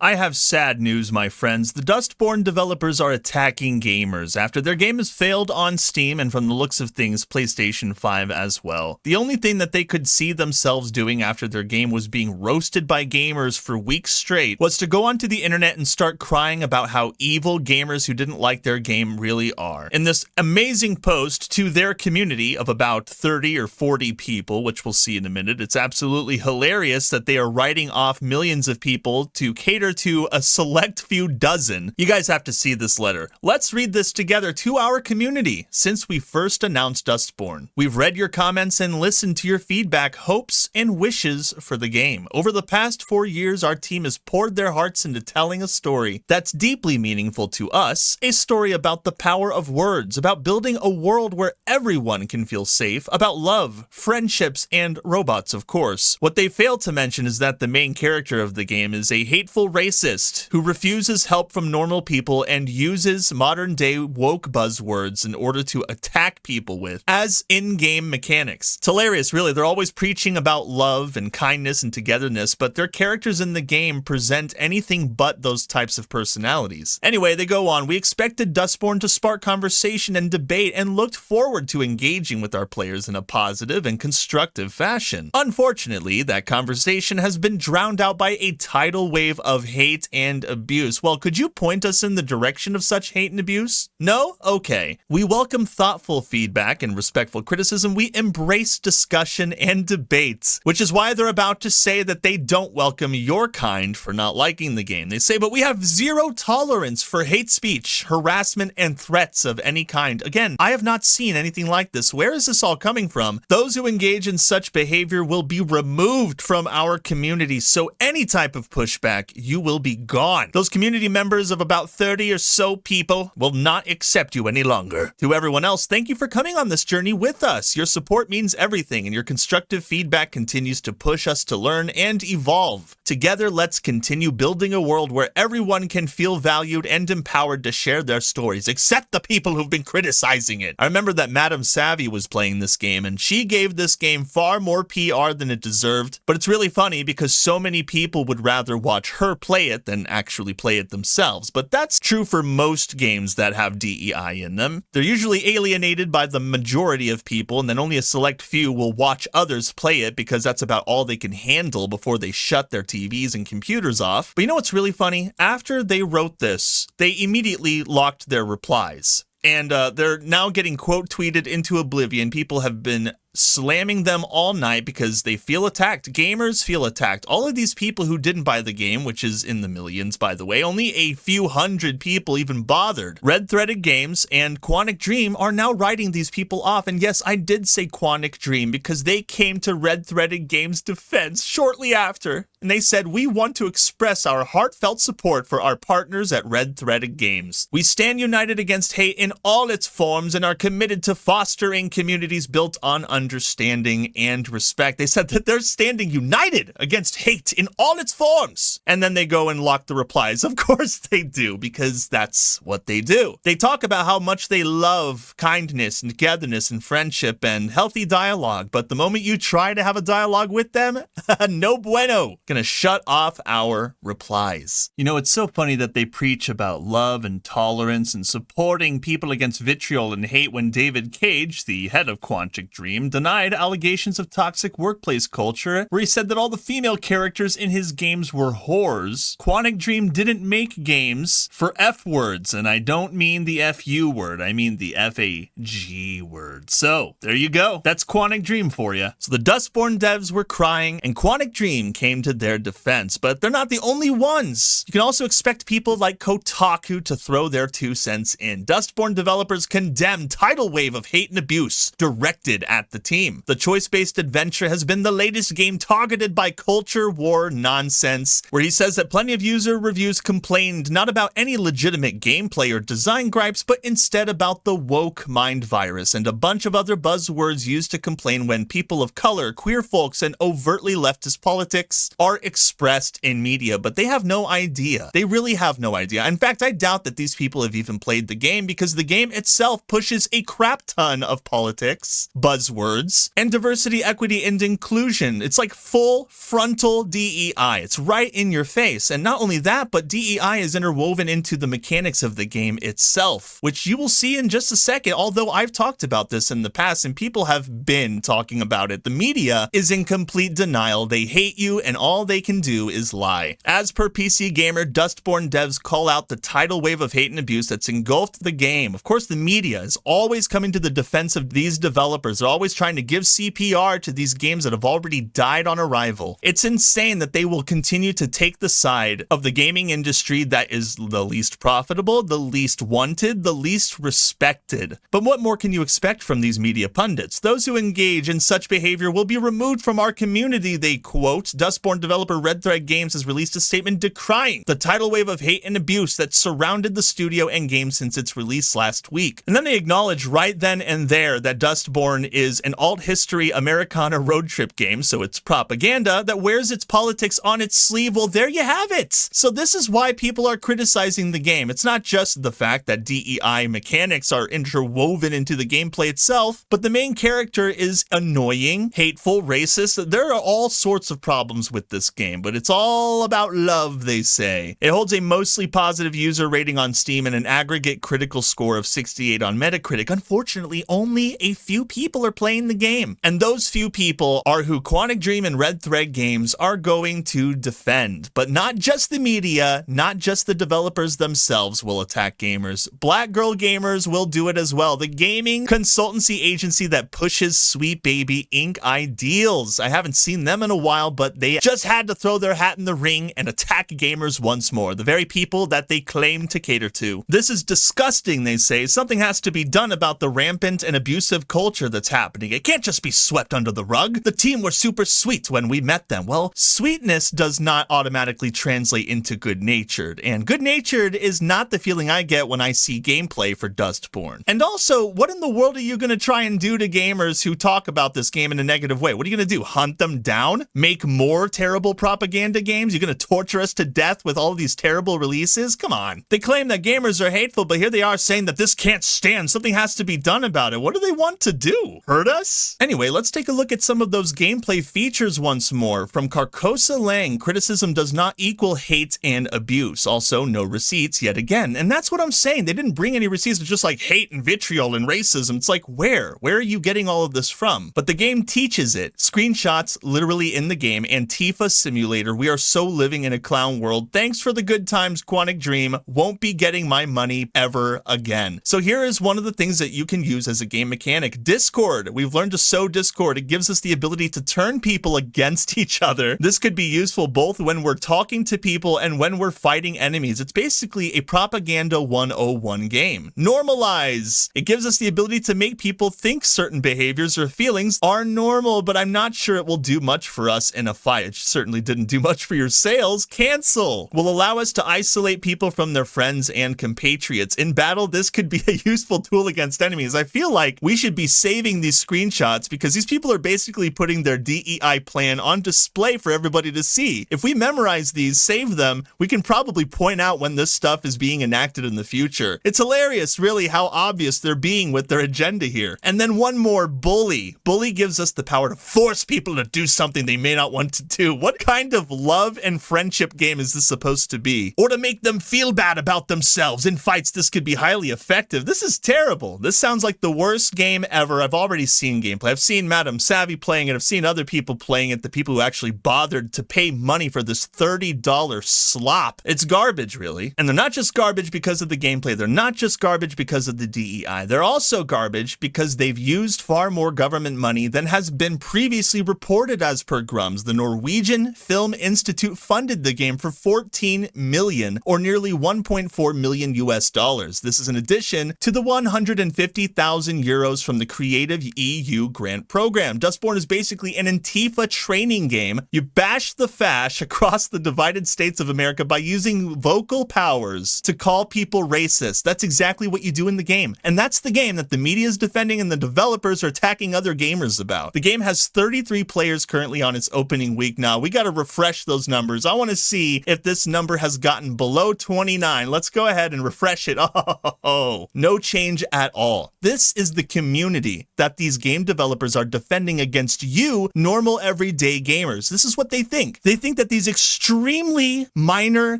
I have sad news, my friends. The Dustborn developers are attacking gamers after their game has failed on Steam and, from the looks of things, PlayStation 5 as well. The only thing that they could see themselves doing after their game was being roasted by gamers for weeks straight was to go onto the internet and start crying about how evil gamers who didn't like their game really are. In this amazing post to their community of about 30 or 40 people, which we'll see in a minute, it's absolutely hilarious that they are writing off millions of people to cater to a select few dozen. You guys have to see this letter. Let's read this together to our community. Since we first announced Dustborn, we've read your comments and listened to your feedback, hopes, and wishes for the game. Over the past 4 years, our team has poured their hearts into telling a story that's deeply meaningful to us, a story about the power of words, about building a world where everyone can feel safe, about love, friendships, and robots, of course. What they fail to mention is that the main character of the game is a hateful racist who refuses help from normal people and uses modern-day woke buzzwords in order to attack people with as in-game mechanics. It's hilarious, really. They're always preaching about love and kindness and togetherness, but their characters in the game present anything but those types of personalities. Anyway, they go on. We expected Dustborn to spark conversation and debate and looked forward to engaging with our players in a positive and constructive fashion. Unfortunately, that conversation has been drowned out by a tidal wave of hate and abuse. Well, could you point us in the direction of such hate and abuse? No? Okay. We welcome thoughtful feedback and respectful criticism. We embrace discussion and debate, which is why they're about to say that they don't welcome your kind for not liking the game. They say, but we have zero tolerance for hate speech, harassment, and threats of any kind. Again, I have not seen anything like this. Where is this all coming from? Those who engage in such behavior will be removed from our community, so any type of pushback, you will be gone. Those community members of about 30 or so people will not accept you any longer. To everyone else, thank you for coming on this journey with us. Your support means everything, and your constructive feedback continues to push us to learn and evolve. Together, let's continue building a world where everyone can feel valued and empowered to share their stories, except the people who've been criticizing it. I remember that Madam Savvy was playing this game, and she gave this game far more PR than it deserved, but it's really funny because so many people would rather watch her play it than actually play it themselves. But that's true for most games that have DEI in them. They're usually alienated by the majority of people, and then only a select few will watch others play it because that's about all they can handle before they shut their TVs and computers off. But you know what's really funny? After they wrote this, they immediately locked their replies. And they're now getting quote tweeted into oblivion. People have been slamming them all night because they feel attacked. Gamers feel attacked. All of these people who didn't buy the game, which is in the millions, by the way, only a few hundred people even bothered. Red Threaded Games and Quantic Dream are now writing these people off. And yes, I did say Quantic Dream because they came to Red Threaded Games' defense shortly after. And they said, we want to express our heartfelt support for our partners at Red Threaded Games. We stand united against hate in all its forms and are committed to fostering communities built on understanding and respect. They said that they're standing united against hate in all its forms. And then they go and lock the replies. Of course they do, because that's what they do. They talk about how much they love kindness and togetherness and friendship and healthy dialogue. But the moment you try to have a dialogue with them, no bueno. Gonna shut off our replies. You know, it's so funny that they preach about love and tolerance and supporting people against vitriol and hate when David Cage, the head of Quantic Dream, denied allegations of toxic workplace culture, where he said that all the female characters in his games were whores. Quantic Dream didn't make games for F words, and I don't mean the FU word, I mean the FAG word. So, there you go. That's Quantic Dream for you. So the Dustborn devs were crying, and Quantic Dream came to their defense, but they're not the only ones. You can also expect people like Kotaku to throw their 2 cents in. Dustborn developers condemn tidal wave of hate and abuse directed at the team. The choice-based adventure has been the latest game targeted by culture war nonsense, where he says that plenty of user reviews complained not about any legitimate gameplay or design gripes, but instead about the woke mind virus and a bunch of other buzzwords used to complain when people of color, queer folks, and overtly leftist politics are are expressed in media, but they have no idea. They really have no idea. In fact, I doubt that these people have even played the game, because the game itself pushes a crap ton of politics, buzzwords, and diversity, equity, and inclusion. It's like full frontal DEI. It's right in your face. And not only that, but DEI is interwoven into the mechanics of the game itself, which you will see in just a second, although I've talked about this in the past and people have been talking about it. The media is in complete denial. They hate you and all they can do is lie. As per PC Gamer, Dustborn devs call out the tidal wave of hate and abuse that's engulfed the game. Of course, the media is always coming to the defense of these developers. They're always trying to give CPR to these games that have already died on arrival. It's insane that they will continue to take the side of the gaming industry that is the least profitable, the least wanted, the least respected. But what more can you expect from these media pundits? Those who engage in such behavior will be removed from our community, they quote. Dustborn developer Red Thread Games has released a statement decrying the tidal wave of hate and abuse that surrounded the studio and game since its release last week. And then they acknowledge right then and there that Dustborn is an alt-history Americana road trip game, so it's propaganda that wears its politics on its sleeve. Well, there you have it. So this is why people are criticizing the game. It's not just the fact that DEI mechanics are interwoven into the gameplay itself, but the main character is annoying, hateful, racist. There are all sorts of problems with this game, but it's all about love, they say. It holds a mostly positive user rating on Steam and an aggregate critical score of 68 on Metacritic. Unfortunately, only a few people are playing the game, and those few people are who Quantic Dream and Red Thread Games are going to defend. But not just the media, not just the developers themselves will attack gamers. Black Girl Gamers will do it as well. The gaming consultancy agency that pushes Sweet Baby Inc. ideals. I haven't seen them in a while, but they just had to throw their hat in the ring and attack gamers once more. The very people that they claim to cater to. This is disgusting, they say. Something has to be done about the rampant and abusive culture that's happening. It can't just be swept under the rug. The team were super sweet when we met them. Well, sweetness does not automatically translate into good-natured, and good-natured is not the feeling I get when I see gameplay for Dustborn. And also, what in the world are you going to try and do to gamers who talk about this game in a negative way? What are you going to do? Hunt them down? Make more terrible propaganda games? You're going to torture us to death with all of these terrible releases? Come on. They claim that gamers are hateful, but here they are saying that this can't stand. Something has to be done about it. What do they want to do? Hurt us? Anyway, let's take a look at some of those gameplay features once more. From Carcosa Lang, criticism does not equal hate and abuse. Also, no receipts yet again. And that's what I'm saying. They didn't bring any receipts. It's just like hate and vitriol and racism. It's like, where? Where are you getting all of this from? But the game teaches it. Screenshots literally in the game. Antifa simulator. We are so living in a clown world. Thanks for the good times, Quantic Dream. Won't be getting my money ever again. So here is one of the things that you can use as a game mechanic. Discord. We've learned to sow Discord. It gives us the ability to turn people against each other. This could be useful both when we're talking to people and when we're fighting enemies. It's basically a propaganda 101 game. Normalize. It gives us the ability to make people think certain behaviors or feelings are normal, but I'm not sure it will do much for us in a fight. It certainly didn't do much for your sales. Cancel. Will allow us to isolate people from their friends and compatriots. In battle, this could be a useful tool against enemies. I feel like we should be saving these screenshots because these people are basically putting their DEI plan on display for everybody to see. If we memorize these, save them, we can probably point out when this stuff is being enacted in the future. It's hilarious, really, how obvious they're being with their agenda here. And then one more, bully. Bully gives us the power to force people to do something they may not want to do. What kind of love and friendship game is this supposed to be? Or to make them feel bad about themselves. In fights, this could be highly effective. This is terrible. This sounds like the worst game ever. I've already seen gameplay. I've seen Madam Savvy playing it. I've seen other people playing it, the people who actually bothered to pay money for this $30 slop. It's garbage, really. And they're not just garbage because of the gameplay. They're not just garbage because of the DEI. They're also garbage because they've used far more government money than has been previously reported as per Grums. The Norwegian Film Institute funded the game for 14 million, or nearly 1.4 million US dollars. This is in addition to the 150,000 euros from the Creative EU grant program. Dustborn is basically an Antifa training game. You bash the fash across the divided states of America by using vocal powers to call people racist. That's exactly what you do in the game. And that's the game that the media is defending and the developers are attacking other gamers about. The game has 33 players currently on its opening week now, now. We got to refresh those numbers. I want to see if this number has gotten below 29. Let's go ahead and refresh it. Oh, no change at all. This is the community that these game developers are defending against you, normal everyday gamers. This is what they think. They think that these extremely minor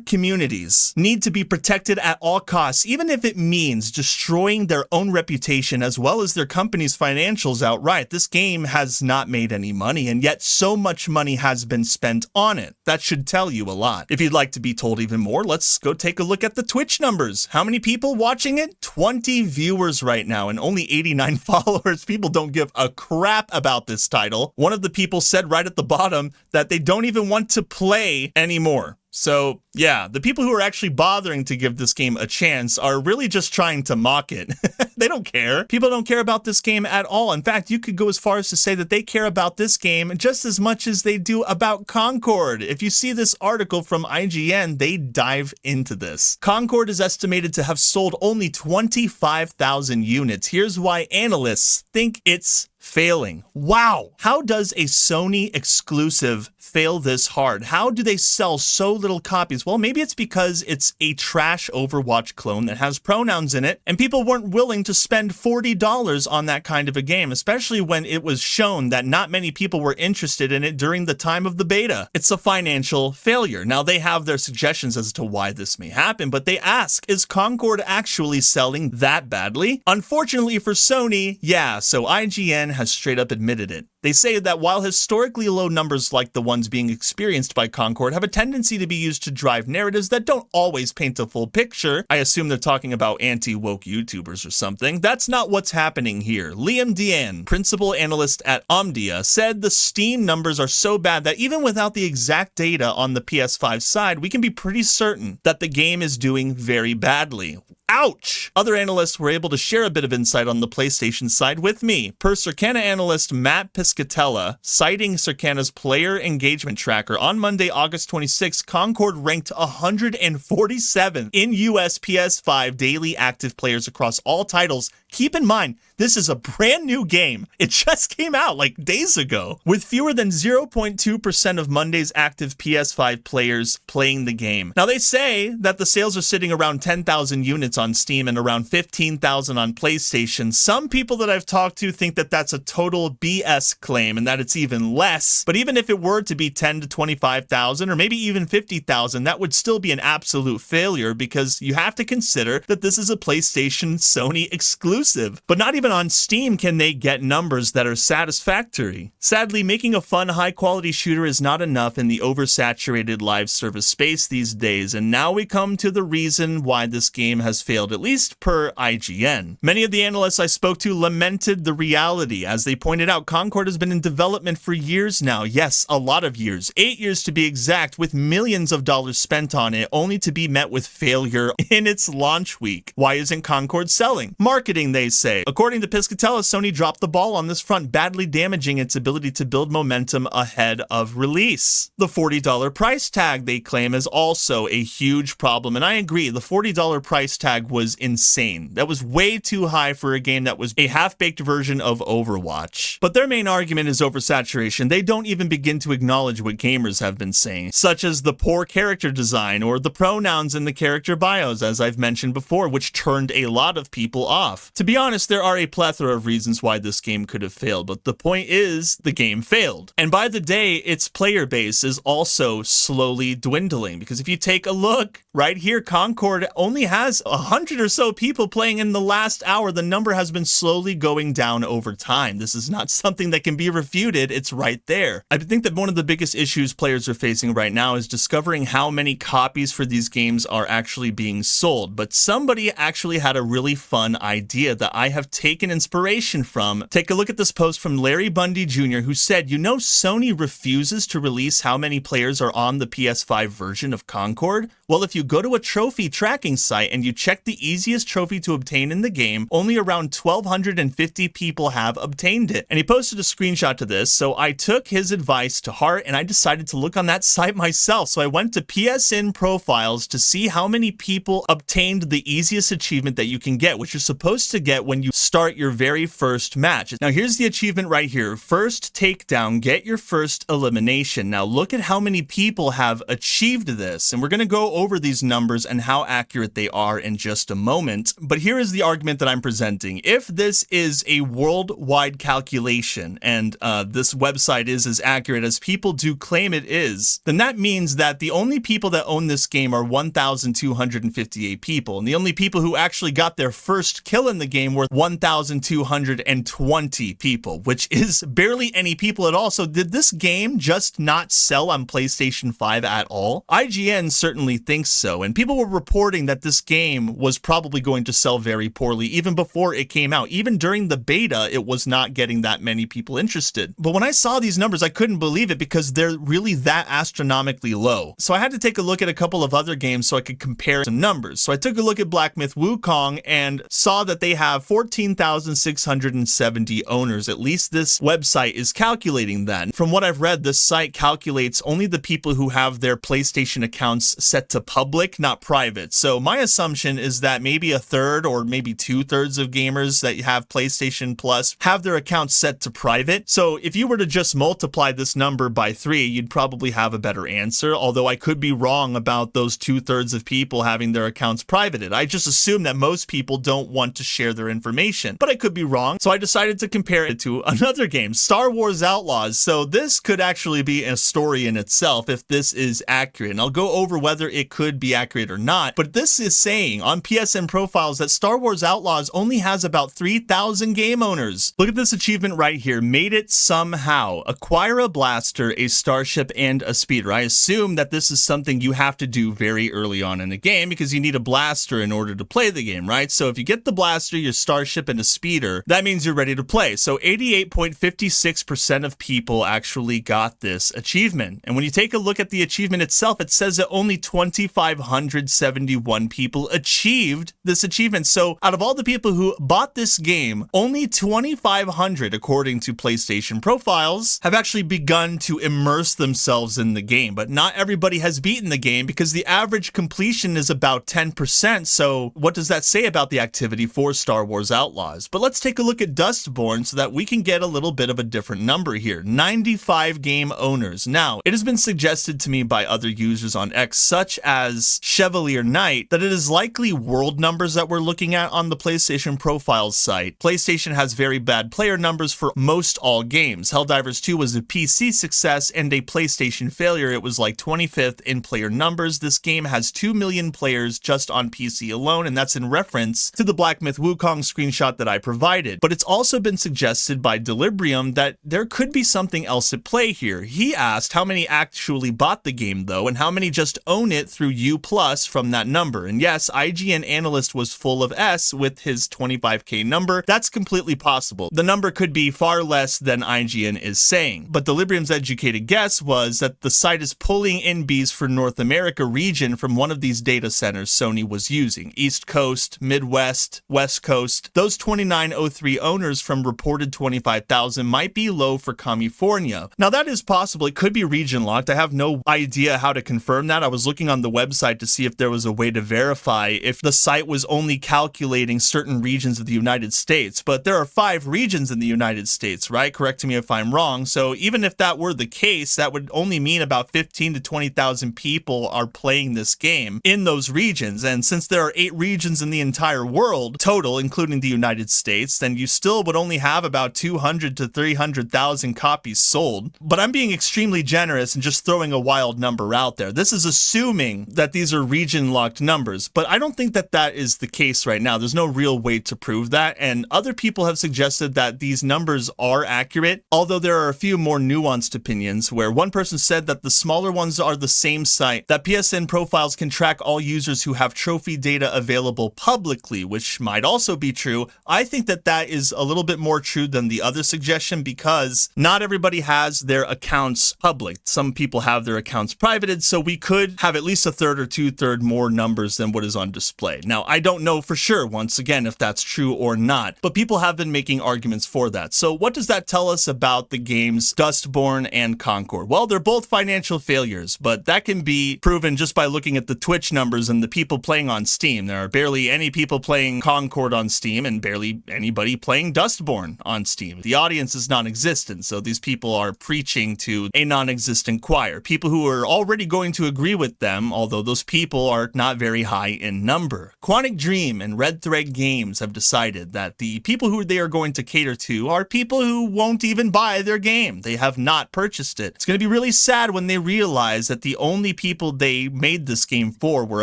communities need to be protected at all costs, even if it means destroying their own reputation as well as their company's financials outright. This game has not made any money, and yet so much money has been spent on it. That should tell you a lot. If you'd like to be told even more, let's go take a look at the Twitch numbers. How many people watching it? 20 viewers right now and only 89 followers. People don't give a crap about this title. One of the people said right at the bottom that they don't even want to play anymore. So yeah, the people who are actually bothering to give this game a chance are really just trying to mock it. They don't care. People don't care about this game at all. In fact, you could go as far as to say that they care about this game just as much as they do about Concord. If you see this article from IGN, they dive into this. Concord is estimated to have sold only 25,000 units. Here's why analysts think it's failing. Wow. How does a Sony exclusive fail this hard? How do they sell so little copies? Well, maybe it's because it's a trash Overwatch clone that has pronouns in it, and people weren't willing to spend $40 on that kind of a game, especially when it was shown that not many people were interested in it during the time of the beta. It's a financial failure. Now, they have their suggestions as to why this may happen, but they ask, is Concord actually selling that badly? Unfortunately for Sony, yeah, so IGN has straight up admitted it. They say that while historically low numbers like the ones being experienced by Concord have a tendency to be used to drive narratives that don't always paint a full picture, I assume they're talking about anti-woke YouTubers or something, that's not what's happening here. Liam Dean, principal analyst at Omdia, said the Steam numbers are so bad that even without the exact data on the PS5 side, we can be pretty certain that the game is doing very badly. Ouch! Other analysts were able to share a bit of insight on the PlayStation side with me. Per Circana analyst Matt Piscatella, citing Circana's player engagement tracker, on Monday, August 26, Concord ranked 147th in US PS5 daily active players across all titles. Keep in mind, this is a brand new game. It just came out like days ago, with fewer than 0.2% of Monday's active PS5 players playing the game. Now, they say that the sales are sitting around 10,000 units on Steam and around 15,000 on PlayStation. Some people that I've talked to think that that's a total BS claim and that it's even less. But even if it were to be 10 to 25,000 or maybe even 50,000, that would still be an absolute failure because you have to consider that this is a PlayStation Sony exclusive. But not even on Steam can they get numbers that are satisfactory. Sadly, making a fun, high-quality shooter is not enough in the oversaturated live service space these days, and now we come to the reason why this game has failed, at least per IGN. Many of the analysts I spoke to lamented the reality. As they pointed out, Concord has been in development for years now. Yes, a lot of years. 8 years to be exact, with millions of dollars spent on it, only to be met with failure in its launch week. Why isn't Concord selling? Marketing, they say. According to Piscatella, Sony dropped the ball on this front, badly damaging its ability to build momentum ahead of release. The $40 price tag, they claim, is also a huge problem, and I agree, the $40 price tag was insane. That was way too high for a game that was a half-baked version of Overwatch. But their main argument is oversaturation. They don't even begin to acknowledge what gamers have been saying, such as the poor character design or the pronouns in the character bios, as I've mentioned before, which turned a lot of people off. To be honest, there are a plethora of reasons why this game could have failed, but the point is, the game failed. And by the day, its player base is also slowly dwindling, because if you take a look, right here, Concord only has 100 or so people playing in the last hour. The number has been slowly going down over time. This is not something that can be refuted, it's right there. I think that one of the biggest issues players are facing right now is discovering how many copies for these games are actually being sold, but somebody actually had a really fun idea that I have taken inspiration from. Take a look at this post from Larry Bundy Jr., who said, you know, Sony refuses to release how many players are on the PS5 version of Concord? Well, if you go to a trophy tracking site and you check the easiest trophy to obtain in the game, only around 1,250 people have obtained it. And he posted a screenshot to this, so I took his advice to heart and I decided to look on that site myself. So I went to PSN profiles to see how many people obtained the easiest achievement that you can get, which is supposed to to get when you start your very first match. Now here's the achievement right here. First takedown, get your first elimination. Now look at how many people have achieved this, and we're going to go over these numbers and how accurate they are in just a moment. But here is the argument that I'm presenting. If this is a worldwide calculation, and this website is as accurate as people do claim it is, then that means that the only people that own this game are 1,258 people, and the only people who actually got their first kill in the game were 1,220 people, which is barely any people at all. So did this game just not sell on PlayStation 5 at all? IGN certainly thinks so, and people were reporting that this game was probably going to sell very poorly even before it came out. Even during the beta, it was not getting that many people interested. But when I saw these numbers, I couldn't believe it because they're really that astronomically low. So I had to take a look at a couple of other games so I could compare some numbers. So I took a look at Black Myth Wukong and saw that they have 14,670 owners. At least this website is calculating that. From what I've read, this site calculates only the people who have their PlayStation accounts set to public, not private. So my assumption is that maybe a third or maybe 2/3 of gamers that have PlayStation Plus have their accounts set to private. So if you were to just multiply this number by 3, you'd probably have a better answer, although I could be wrong about those 2/3 of people having their accounts privated. I just assume that most people don't want to share their information, but I could be wrong. So I decided to compare it to another game, Star Wars Outlaws. So this could actually be a story in itself if this is accurate, and I'll go over whether it could be accurate or not. But this is saying on PSN profiles that Star Wars Outlaws only has about 3,000 game owners. Look at this achievement right here. Made it somehow. Acquire a blaster, a starship, and a speeder. I assume that this is something you have to do very early on in the game because you need a blaster in order to play the game, right? So if you get the blaster, your starship, and a speeder, that means you're ready to play. So 88.56% of people actually got this achievement. And when you take a look at the achievement itself, it says that only 2,571 people achieved this achievement. So out of all the people who bought this game, only 2,500, according to PlayStation profiles, have actually begun to immerse themselves in the game. But not everybody has beaten the game because the average completion is about 10%. So what does that say about the activity for Star Wars Outlaws? But let's take a look at Dustborn so that we can get a little bit of a different number here. 95 game owners. Now, it has been suggested to me by other users on X, such as Chevalier Knight, that it is likely world numbers that we're looking at on the PlayStation profiles site. PlayStation has very bad player numbers for most all games. Helldivers 2 was a PC success and a PlayStation failure. It was like 25th in player numbers. This game has 2 million players just on PC alone, and that's in reference to the Black Myth Wukong screenshot that I provided. But it's also been suggested by Delibrium that there could be something else at play here. He asked how many actually bought the game though, and how many just own it through U+ from that number. And yes, IGN analyst was full of S with his 25k number. That's completely possible. The number could be far less than IGN is saying. But Delibrium's educated guess was that the site is pulling in Bs for North America region from one of these data centers Sony was using. East Coast, Midwest, West Coast. Those 2903 owners from reported 25,000 might be low for California. Now that is possible. It could be region locked. I have no idea how to confirm that. I was looking on the website to see if there was a way to verify if the site was only calculating certain regions of the United States. But there are 5 regions in the United States, right? Correct me if I'm wrong. So even if that were the case, that would only mean about 15 to 20,000 people are playing this game in those regions. And since there are 8 regions in the entire world total, including the United States, then you still would only have about 200 to 300,000 copies sold. But I'm being extremely generous and just throwing a wild number out there. This is assuming that these are region locked numbers, but I don't think that that is the case right now. There's no real way to prove that, and other people have suggested that these numbers are accurate, although there are a few more nuanced opinions where one person said that the smaller ones are the same site, that PSN profiles can track all users who have trophy data available publicly, which might also be true. I think that that is a little bit more true than the other suggestion because not everybody has their accounts public. Some people have their accounts privated, so we could have at least a third or 2/3 more numbers than what is on display. Now, I don't know for sure, once again, if that's true or not, but people have been making arguments for that. So what does that tell us about the games Dustborn and Concord? Well, they're both financial failures, but that can be proven just by looking at the Twitch numbers and the people playing on Steam. There are barely any people playing Concord support on Steam and barely anybody playing Dustborn on Steam. The audience is non-existent, so these people are preaching to a non-existent choir. People who are already going to agree with them, although those people are not very high in number. Quantic Dream and Red Thread Games have decided that the people who they are going to cater to are people who won't even buy their game. They have not purchased it. It's going to be really sad when they realize that the only people they made this game for were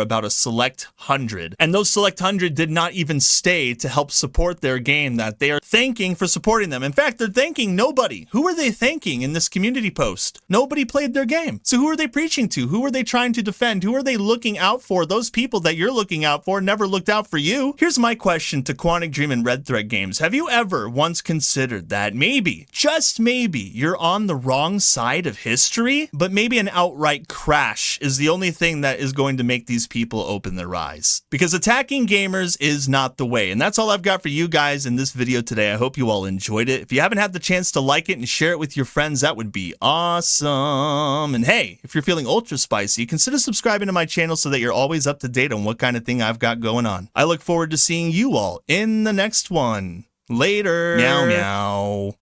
about a select 100. And those select 100 did not even stay to help support their game that they are thanking for supporting them. In fact, they're thanking nobody. Who are they thanking in this community post? Nobody played their game. So who are they preaching to? Who are they trying to defend? Who are they looking out for? Those people that you're looking out for never looked out for you. Here's my question to Quantic Dream and Red Thread Games. Have you ever once considered that maybe, just maybe, you're on the wrong side of history, but maybe an outright crash is the only thing that is going to make these people open their eyes? Because attacking gamers is not the way. And that's all I've got for you guys in this video today. I hope you all enjoyed it. If you haven't had the chance to like it and share it with your friends, that would be awesome. And hey, if you're feeling ultra spicy, consider subscribing to my channel so that you're always up to date on what kind of thing I've got going on. I look forward to seeing you all in the next one. Later. Meow meow.